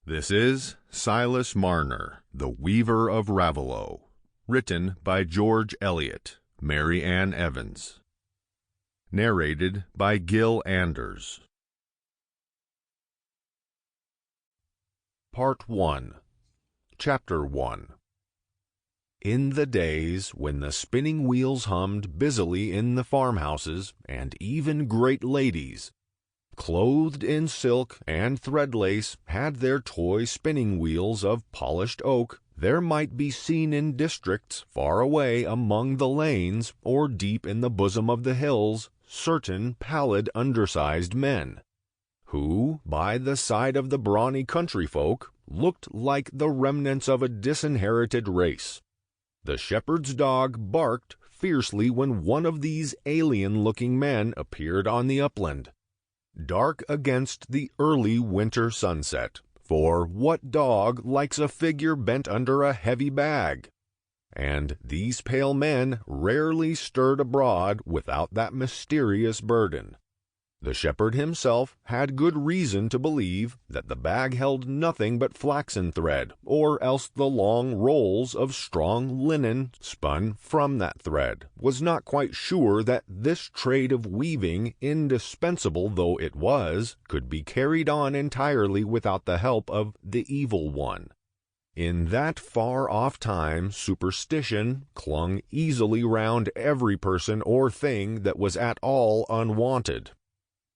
This is Silas Marner, the Weaver of Raveloe, written by George Eliot, Mary Ann Evans. Narrated by Gil Anders. Part 1. Chapter 1. In the days when the spinning wheels hummed busily in the farmhouses, and even great ladies, clothed in silk and thread-lace, had their toy spinning wheels of polished oak, there might be seen in districts far away among the lanes, or deep in the bosom of the hills, certain pallid undersized men, who, by the side of the brawny country folk, looked like the remnants of a disinherited race. The shepherd's dog barked fiercely when one of these alien-looking men appeared on the upland, dark against the early winter sunset, for what dog likes a figure bent under a heavy bag? And these pale men rarely stirred abroad without that mysterious burden. The shepherd himself had good reason to believe that the bag held nothing but flaxen thread, or else the long rolls of strong linen spun from that thread, was not quite sure that this trade of weaving, indispensable though it was, could be carried on entirely without the help of the evil one. In that far-off time, superstition clung easily round every person or thing that was at all unwanted,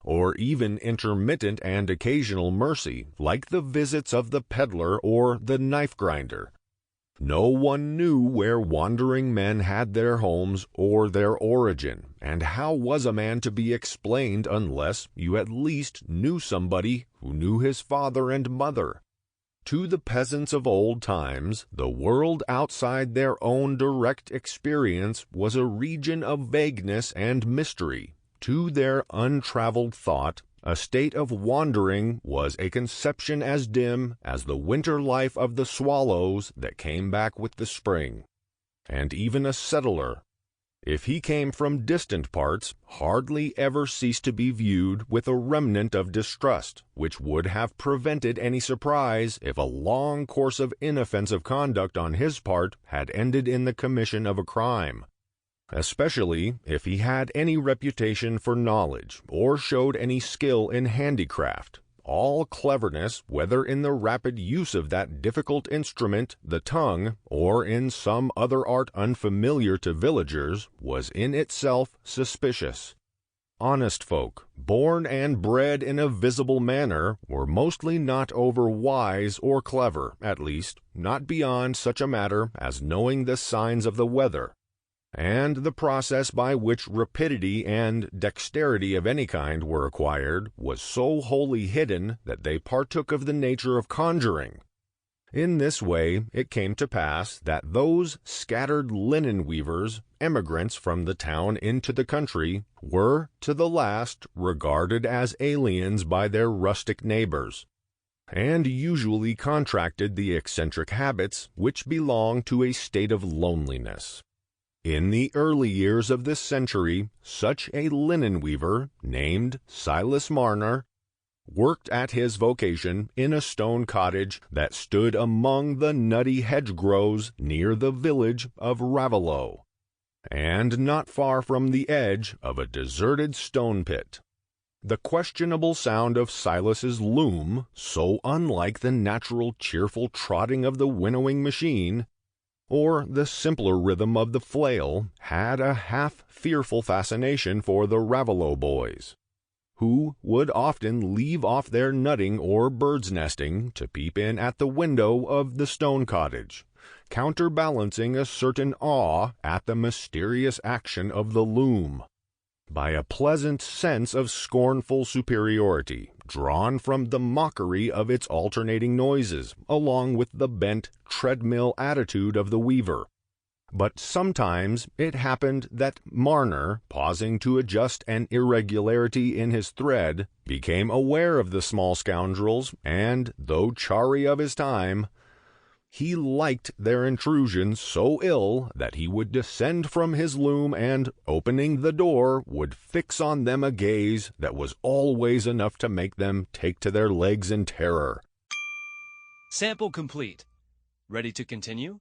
or even intermittent and occasional mercy, like the visits of the peddler or the knife-grinder. No one knew where wandering men had their homes or their origin, and how was a man to be explained unless you at least knew somebody who knew his father and mother? To the peasants of old times, the world outside their own direct experience was a region of vagueness and mystery. To their untraveled thought, a state of wandering was a conception as dim as the winter life of the swallows that came back with the spring. And even a settler, if he came from distant parts, hardly ever ceased to be viewed with a remnant of distrust, which would have prevented any surprise if a long course of inoffensive conduct on his part had ended in the commission of a crime, especially if he had any reputation for knowledge, or showed any skill in handicraft. All cleverness, whether in the rapid use of that difficult instrument, the tongue, or in some other art unfamiliar to villagers, was in itself suspicious. Honest folk, born and bred in a visible manner, were mostly not over wise or clever, at least, not beyond such a matter as knowing the signs of the weather, and the process by which rapidity and dexterity of any kind were acquired was so wholly hidden that they partook of the nature of conjuring. In this way it came to pass that those scattered linen weavers, emigrants from the town into the country, were to the last regarded as aliens by their rustic neighbors, and usually contracted the eccentric habits which belong to a state of loneliness. In the early years of this century, such a linen weaver, named Silas Marner, worked at his vocation in a stone cottage that stood among the nutty hedgerows near the village of Raveloe, and not far from the edge of a deserted stone pit. The questionable sound of Silas's loom, so unlike the natural cheerful trotting of the winnowing machine, or the simpler rhythm of the flail, had a half-fearful fascination for the Raveloe boys, who would often leave off their nutting or bird's nesting to peep in at the window of the stone cottage, counterbalancing a certain awe at the mysterious action of the loom by a pleasant sense of scornful superiority, drawn from the mockery of its alternating noises, along with the bent treadmill attitude of the weaver. But sometimes it happened that Marner, pausing to adjust an irregularity in his thread, became aware of the small scoundrels, and, though chary of his time, he liked their intrusion so ill that he would descend from his loom and, opening the door, would fix on them a gaze that was always enough to make them take to their legs in terror. Sample complete. Ready to continue?